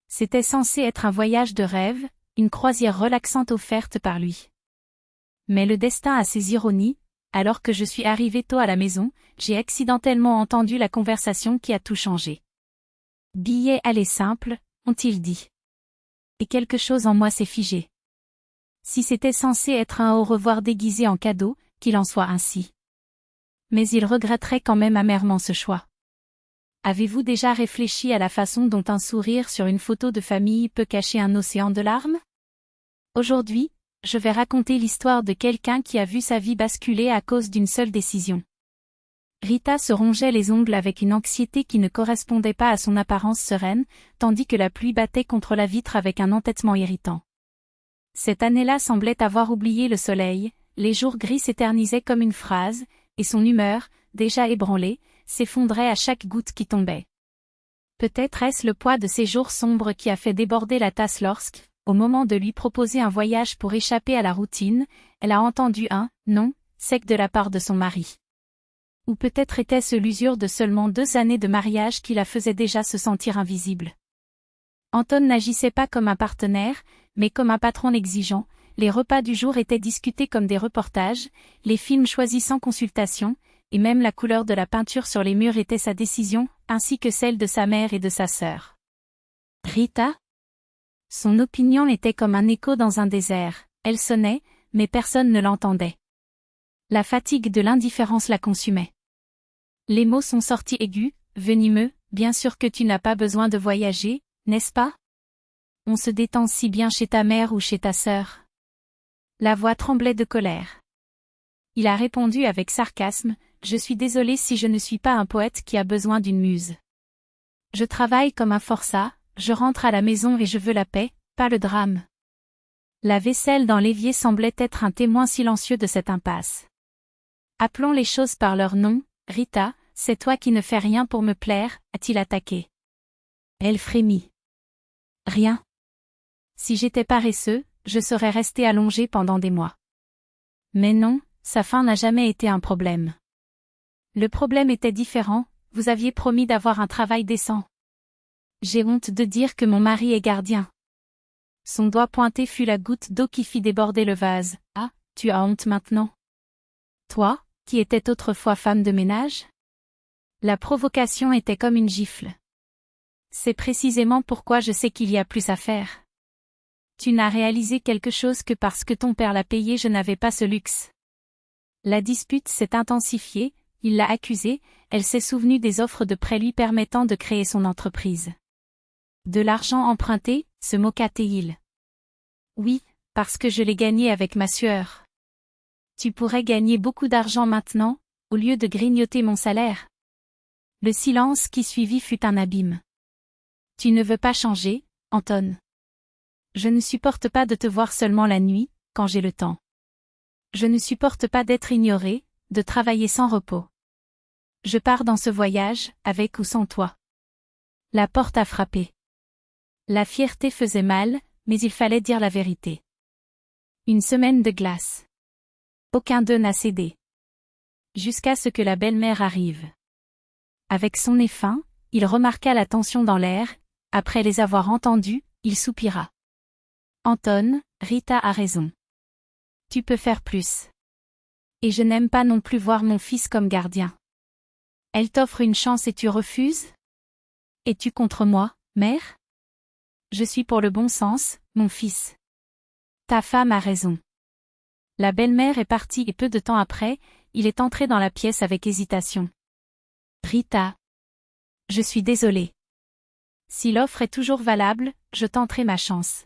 C'était censé être un voyage de rêve, une croisière relaxante offerte par lui. Mais le destin a ses ironies, alors que je suis arrivée tôt à la maison, j'ai accidentellement entendu la conversation qui a tout changé. Billet aller simple, ont-ils dit. Et quelque chose en moi s'est figé. Si c'était censé être un au revoir déguisé en cadeau, qu'il en soit ainsi. Mais il regretterait quand même amèrement ce choix. Avez-vous déjà réfléchi à la façon dont un sourire sur une photo de famille peut cacher un océan de larmes? Aujourd'hui, je vais raconter l'histoire de quelqu'un qui a vu sa vie basculer à cause d'une seule décision. Rita se rongeait les ongles avec une anxiété qui ne correspondait pas à son apparence sereine, tandis que la pluie battait contre la vitre avec un entêtement irritant. Cette année-là semblait avoir oublié le soleil, les jours gris s'éternisaient comme une phrase, et son humeur, déjà ébranlée, s'effondrait à chaque goutte qui tombait. Peut-être est-ce le poids de ces jours sombres qui a fait déborder la tasse lorsque, au moment de lui proposer un voyage pour échapper à la routine, elle a entendu un « non » sec de la part de son mari. Ou peut-être était-ce l'usure de seulement 2 années de mariage qui la faisait déjà se sentir invisible. Anton n'agissait pas comme un partenaire, mais comme un patron exigeant. Les repas du jour étaient discutés comme des reportages, les films choisis sans consultation, et même la couleur de la peinture sur les murs était sa décision, ainsi que celle de sa mère et de sa sœur. Rita? Son opinion était comme un écho dans un désert, elle sonnait, mais personne ne l'entendait. La fatigue de l'indifférence la consumait. Les mots sont sortis aigus, venimeux, bien sûr que tu n'as pas besoin de voyager, n'est-ce pas? On se détend si bien chez ta mère ou chez ta sœur. La voix tremblait de colère. Il a répondu avec sarcasme, je suis désolé si je ne suis pas un poète qui a besoin d'une muse. Je travaille comme un forçat, je rentre à la maison et je veux la paix, pas le drame. La vaisselle dans l'évier semblait être un témoin silencieux de cette impasse. Appelons les choses par leur nom, Rita, c'est toi qui ne fais rien pour me plaire, a-t-il attaqué. Elle frémit. Rien. Si j'étais paresseux, je serais resté allongé pendant des mois. Mais non, sa faim n'a jamais été un problème. Le problème était différent, vous aviez promis d'avoir un travail décent. J'ai honte de dire que mon mari est gardien. Son doigt pointé fut la goutte d'eau qui fit déborder le vase. Ah, tu as honte maintenant? Toi, qui étais autrefois femme de ménage? La provocation était comme une gifle. C'est précisément pourquoi je sais qu'il y a plus à faire. Tu n'as réalisé quelque chose que parce que ton père l'a payé, je n'avais pas ce luxe. La dispute s'est intensifiée, il l'a accusée, elle s'est souvenue des offres de prêt lui permettant de créer son entreprise. De l'argent emprunté, se moqua-t-il. Oui, parce que je l'ai gagné avec ma sueur. Tu pourrais gagner beaucoup d'argent maintenant, au lieu de grignoter mon salaire. Le silence qui suivit fut un abîme. Tu ne veux pas changer, Anton. Je ne supporte pas de te voir seulement la nuit, quand j'ai le temps. Je ne supporte pas d'être ignoré, de travailler sans repos. Je pars dans ce voyage, avec ou sans toi. La porte a frappé. La fierté faisait mal, mais il fallait dire la vérité. Une semaine de glace. Aucun d'eux n'a cédé. Jusqu'à ce que la belle-mère arrive. Avec son nez fin, il remarqua la tension dans l'air, après les avoir entendus, il soupira. Anton, Rita a raison. Tu peux faire plus. Et je n'aime pas non plus voir mon fils comme gardien. Elle t'offre une chance et tu refuses? Es-tu contre moi, mère? Je suis pour le bon sens, mon fils. Ta femme a raison. La belle-mère est partie et peu de temps après, il est entré dans la pièce avec hésitation. Rita. Je suis désolé. Si l'offre est toujours valable, je tenterai ma chance.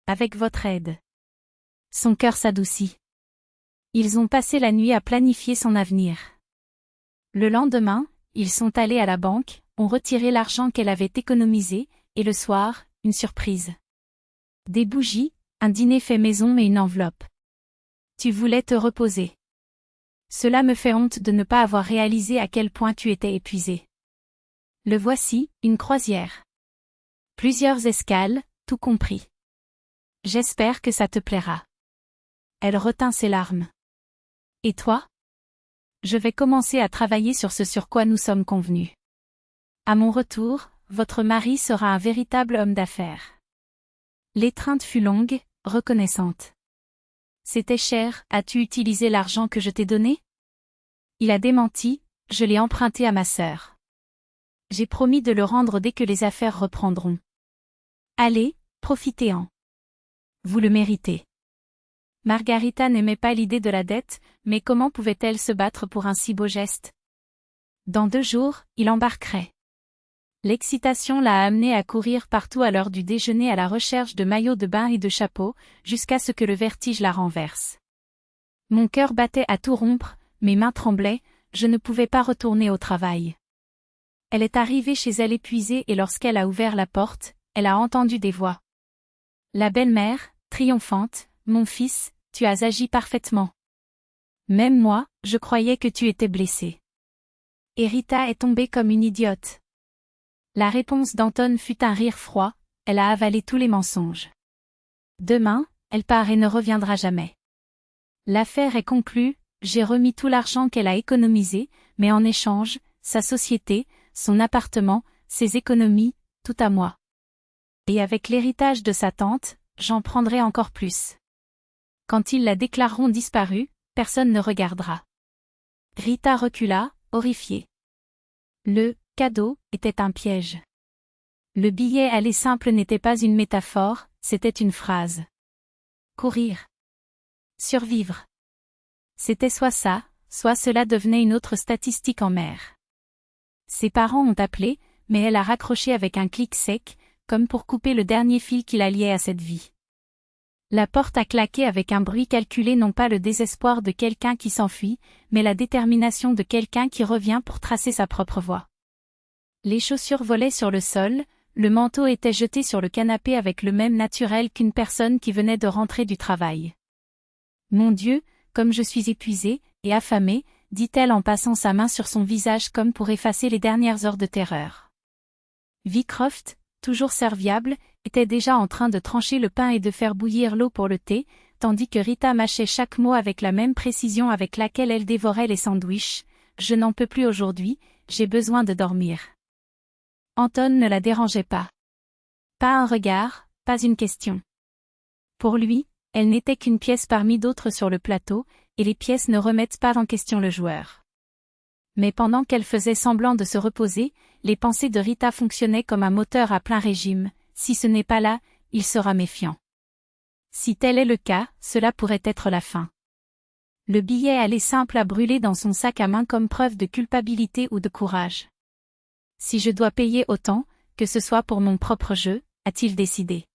Avec votre aide. Son cœur s'adoucit. Ils ont passé la nuit à planifier son avenir. Le lendemain, ils sont allés à la banque, ont retiré l'argent qu'elle avait économisé, et le soir, une surprise. Des bougies, un dîner fait maison et une enveloppe. Tu voulais te reposer. Cela me fait honte de ne pas avoir réalisé à quel point tu étais épuisé. Le voici, une croisière. Plusieurs escales, tout compris. J'espère que ça te plaira. Elle retint ses larmes. Et toi? Je vais commencer à travailler sur ce sur quoi nous sommes convenus. À mon retour, votre mari sera un véritable homme d'affaires. » L'étreinte fut longue, reconnaissante. « C'était cher, as-tu utilisé l'argent que je t'ai donné ?» Il a démenti, je l'ai emprunté à ma sœur. J'ai promis de le rendre dès que les affaires reprendront. Allez, profitez-en. Vous le méritez. Margarita n'aimait pas l'idée de la dette, mais comment pouvait-elle se battre pour un si beau geste? Dans 2 jours, il embarquerait. L'excitation l'a amenée à courir partout à l'heure du déjeuner à la recherche de maillots de bain et de chapeaux, jusqu'à ce que le vertige la renverse. Mon cœur battait à tout rompre, mes mains tremblaient, je ne pouvais pas retourner au travail. Elle est arrivée chez elle épuisée et lorsqu'elle a ouvert la porte, elle a entendu des voix. La belle-mère, triomphante, « Mon fils, tu as agi parfaitement. Même moi, je croyais que tu étais blessé. » Et Rita est tombée comme une idiote. La réponse d'Anton fut un rire froid, elle a avalé tous les mensonges. Demain, elle part et ne reviendra jamais. L'affaire est conclue, j'ai remis tout l'argent qu'elle a économisé, mais en échange, sa société, son appartement, ses économies, tout à moi. Et avec l'héritage de sa tante, j'en prendrai encore plus. Quand ils la déclareront disparue, personne ne regardera. Rita recula, horrifiée. Le « cadeau » était un piège. Le billet aller simple n'était pas une métaphore, c'était une phrase. Courir. Survivre. C'était soit ça, soit cela devenait une autre statistique en mer. Ses parents ont appelé, mais elle a raccroché avec un clic sec, comme pour couper le dernier fil qui la liait à cette vie. La porte a claqué avec un bruit calculé, non pas le désespoir de quelqu'un qui s'enfuit, mais la détermination de quelqu'un qui revient pour tracer sa propre voie. Les chaussures volaient sur le sol, le manteau était jeté sur le canapé avec le même naturel qu'une personne qui venait de rentrer du travail. « Mon Dieu, comme je suis épuisée et affamée », dit-elle en passant sa main sur son visage comme pour effacer les dernières heures de terreur. Vycroft, toujours serviable, était déjà en train de trancher le pain et de faire bouillir l'eau pour le thé, tandis que Rita mâchait chaque mot avec la même précision avec laquelle elle dévorait les sandwichs. « Je n'en peux plus aujourd'hui, j'ai besoin de dormir. » Anton ne la dérangeait pas. Pas un regard, pas une question. Pour lui, elle n'était qu'une pièce parmi d'autres sur le plateau, et les pièces ne remettent pas en question le joueur. Mais pendant qu'elle faisait semblant de se reposer, les pensées de Rita fonctionnaient comme un moteur à plein régime. Si ce n'est pas là, il sera méfiant. Si tel est le cas, cela pourrait être la fin. Le billet aller simple a brûlé dans son sac à main comme preuve de culpabilité ou de courage. Si je dois payer autant, que ce soit pour mon propre jeu, a-t-il décidé.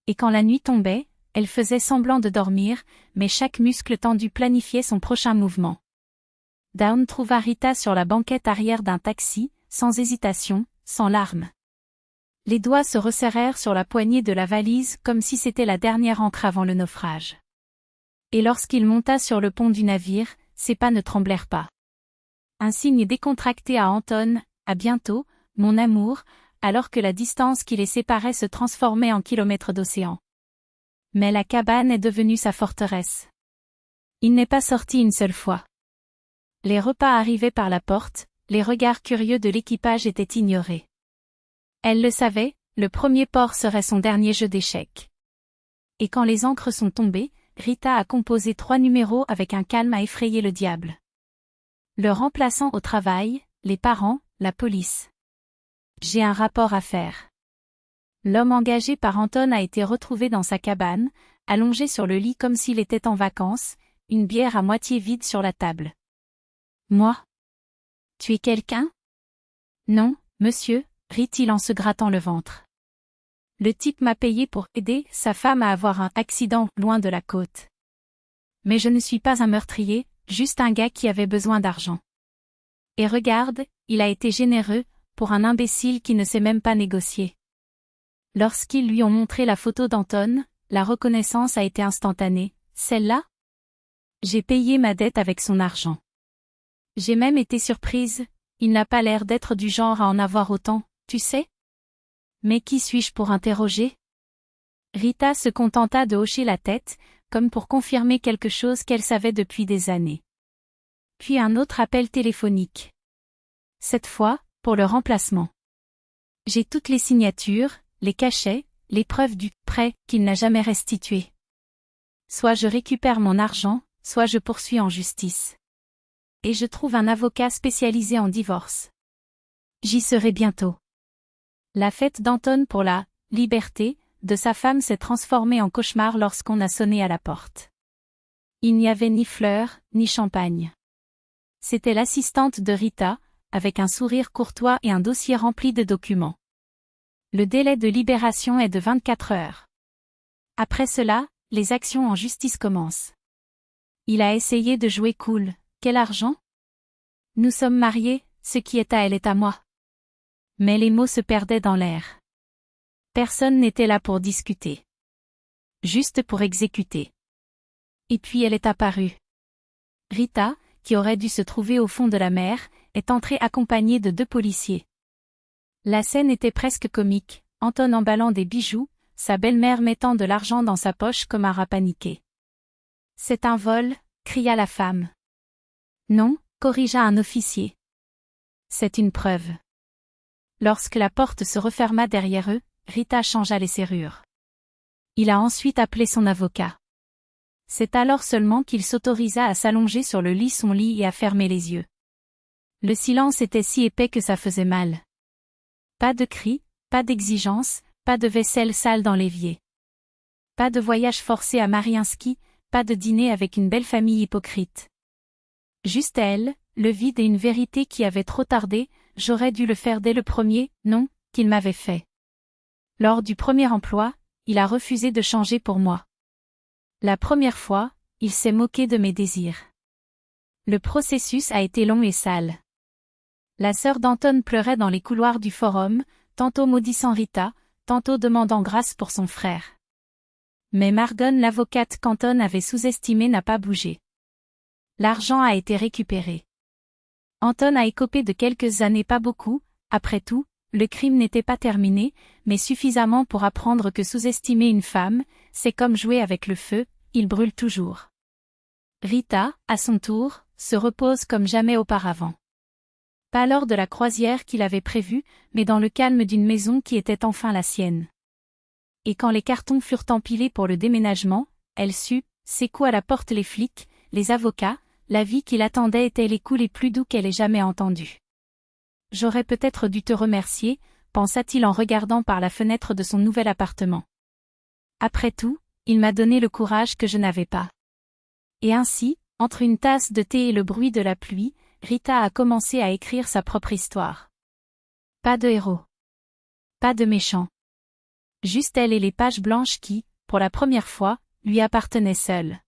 Et quand la nuit tombait, elle faisait semblant de dormir, mais chaque muscle tendu planifiait son prochain mouvement. Dawn trouva Rita sur la banquette arrière d'un taxi, sans hésitation, sans larmes. Les doigts se resserrèrent sur la poignée de la valise comme si c'était la dernière ancre avant le naufrage. Et lorsqu'il monta sur le pont du navire, ses pas ne tremblèrent pas. Un signe décontracté à Anton, « À bientôt, mon amour », alors que la distance qui les séparait se transformait en kilomètres d'océan. Mais la cabane est devenue sa forteresse. Il n'est pas sorti une seule fois. Les repas arrivaient par la porte, les regards curieux de l'équipage étaient ignorés. Elle le savait, le premier port serait son dernier jeu d'échecs. Et quand les ancres sont tombées, Rita a composé 3 numéros avec un calme à effrayer le diable. Le remplaçant au travail, les parents, la police. J'ai un rapport à faire. L'homme engagé par Anton a été retrouvé dans sa cabane, allongé sur le lit comme s'il était en vacances, une bière à moitié vide sur la table. Moi? Tu es quelqu'un? Non, monsieur, rit-il en se grattant le ventre. Le type m'a payé pour aider sa femme à avoir un accident loin de la côte. Mais je ne suis pas un meurtrier, juste un gars qui avait besoin d'argent. Et regarde, il a été généreux, pour un imbécile qui ne sait même pas négocier. Lorsqu'ils lui ont montré la photo d'Anton, la reconnaissance a été instantanée. Celle-là? J'ai payé ma dette avec son argent. J'ai même été surprise, il n'a pas l'air d'être du genre à en avoir autant, tu sais? Mais qui suis-je pour interroger? Rita se contenta de hocher la tête, comme pour confirmer quelque chose qu'elle savait depuis des années. Puis un autre appel téléphonique. Cette fois, pour le remplacement. J'ai toutes les signatures, les cachets, les preuves du prêt qu'il n'a jamais restitué. Soit je récupère mon argent, soit je poursuis en justice. Et je trouve un avocat spécialisé en divorce. J'y serai bientôt. La fête d'Anton pour la liberté de sa femme s'est transformée en cauchemar lorsqu'on a sonné à la porte. Il n'y avait ni fleurs, ni champagne. C'était l'assistante de Rita, avec un sourire courtois et un dossier rempli de documents. Le délai de libération est de 24 heures. Après cela, les actions en justice commencent. Il a essayé de jouer cool. Quel argent? Nous sommes mariés, ce qui est à elle est à moi. Mais les mots se perdaient dans l'air. Personne n'était là pour discuter. Juste pour exécuter. Et puis elle est apparue. Rita, qui aurait dû se trouver au fond de la mer, est entrée accompagnée de 2 policiers. La scène était presque comique, Anton emballant des bijoux, sa belle-mère mettant de l'argent dans sa poche comme un rat paniqué. « C'est un vol », cria la femme. « Non », corrigea un officier. « C'est une preuve. » Lorsque la porte se referma derrière eux, Rita changea les serrures. Il a ensuite appelé son avocat. C'est alors seulement qu'il s'autorisa à s'allonger sur son lit et à fermer les yeux. Le silence était si épais que ça faisait mal. Pas de cris, pas d'exigence, pas de vaisselle sale dans l'évier. Pas de voyage forcé à Mariinsky, pas de dîner avec une belle famille hypocrite. Juste elle, le vide et une vérité qui avait trop tardé, j'aurais dû le faire dès le premier, non, qu'il m'avait fait. Lors du premier emploi, il a refusé de changer pour moi. La première fois, il s'est moqué de mes désirs. Le processus a été long et sale. La sœur d'Anton pleurait dans les couloirs du forum, tantôt maudissant Rita, tantôt demandant grâce pour son frère. Mais Margon, l'avocate qu'Anton avait sous-estimée, n'a pas bougé. L'argent a été récupéré. Anton a écopé de quelques années, pas beaucoup, après tout, le crime n'était pas terminé, mais suffisamment pour apprendre que sous-estimer une femme, c'est comme jouer avec le feu, il brûle toujours. Rita, à son tour, se repose comme jamais auparavant. Pas lors de la croisière qu'il avait prévue, mais dans le calme d'une maison qui était enfin la sienne. Et quand les cartons furent empilés pour le déménagement, elle sut, ses coups à la porte, les flics, les avocats, la vie qui l'attendait étaient les coups les plus doux qu'elle ait jamais entendus. J'aurais peut-être dû te remercier, pensa-t-il en regardant par la fenêtre de son nouvel appartement. Après tout, il m'a donné le courage que je n'avais pas. Et ainsi, entre une tasse de thé et le bruit de la pluie, Rita a commencé à écrire sa propre histoire. Pas de héros. Pas de méchant. Juste elle et les pages blanches qui, pour la première fois, lui appartenaient seules.